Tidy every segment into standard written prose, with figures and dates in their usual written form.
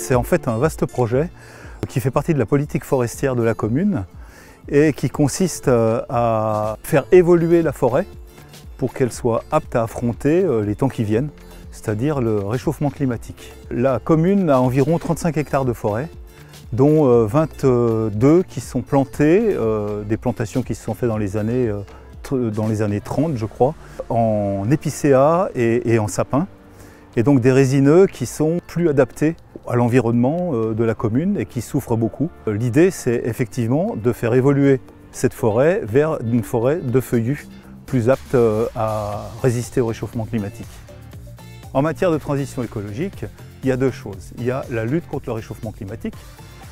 c'est en fait un vaste projet qui fait partie de la politique forestière de la commune et qui consiste à faire évoluer la forêt pour qu'elle soit apte à affronter les temps qui viennent, c'est-à-dire le réchauffement climatique. La commune a environ 35 hectares de forêt, dont 22 qui sont plantés, des plantations qui se sont faites dans les années 30, je crois, en épicéa et en sapin, et donc des résineux qui sont plus adaptés à l'environnement de la commune et qui souffrent beaucoup. L'idée, c'est effectivement de faire évoluer cette forêt vers une forêt de feuillus plus apte à résister au réchauffement climatique. En matière de transition écologique, il y a deux choses. Il y a la lutte contre le réchauffement climatique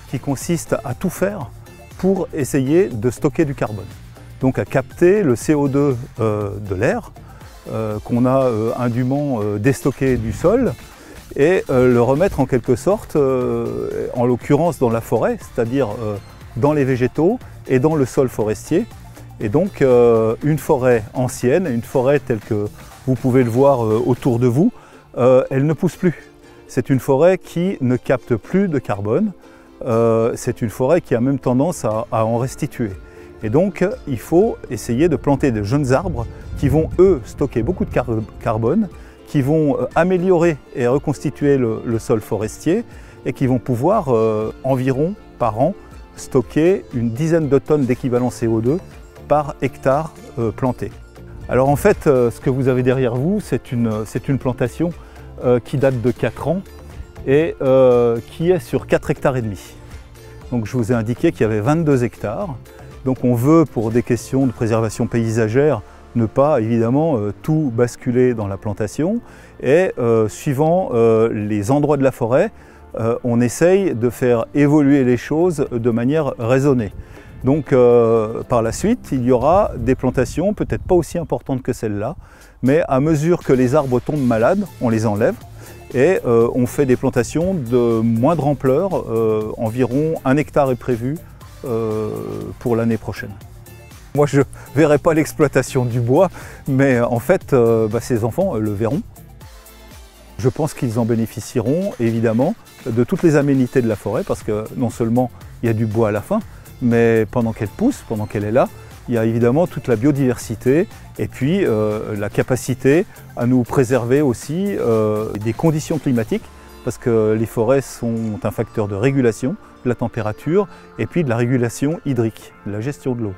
qui consiste à tout faire pour essayer de stocker du carbone. Donc à capter le CO2 de l'air qu'on a indûment déstocké du sol et le remettre en quelque sorte, en l'occurrence dans la forêt, c'est-à-dire dans les végétaux et dans le sol forestier. Et donc une forêt ancienne, une forêt telle que vous pouvez le voir autour de vous, elle ne pousse plus. C'est une forêt qui ne capte plus de carbone, c'est une forêt qui a même tendance à en restituer. Et donc il faut essayer de planter de jeunes arbres qui vont eux stocker beaucoup de carbone, qui vont améliorer et reconstituer le sol forestier et qui vont pouvoir environ par an stocker une dizaine de tonnes d'équivalent CO2 par hectare planté. Alors en fait, ce que vous avez derrière vous, c'est une plantation qui date de 4 ans et qui est sur 4 hectares et demi. Donc je vous ai indiqué qu'il y avait 22 hectares. Donc on veut, pour des questions de préservation paysagère, ne pas évidemment tout basculer dans la plantation et suivant les endroits de la forêt, on essaye de faire évoluer les choses de manière raisonnée. Donc par la suite, il y aura des plantations, peut-être pas aussi importantes que celle-là, mais à mesure que les arbres tombent malades, on les enlève et on fait des plantations de moindre ampleur, environ 1 hectare est prévu pour l'année prochaine. Moi, je ne verrai pas l'exploitation du bois, mais en fait, ces enfants le verront. Je pense qu'ils en bénéficieront, évidemment, de toutes les aménités de la forêt, parce que non seulement il y a du bois à la fin, mais pendant qu'elle pousse, pendant qu'elle est là, il y a évidemment toute la biodiversité et puis la capacité à nous préserver aussi des conditions climatiques, parce que les forêts sont un facteur de régulation de la température et puis de la régulation hydrique, de la gestion de l'eau.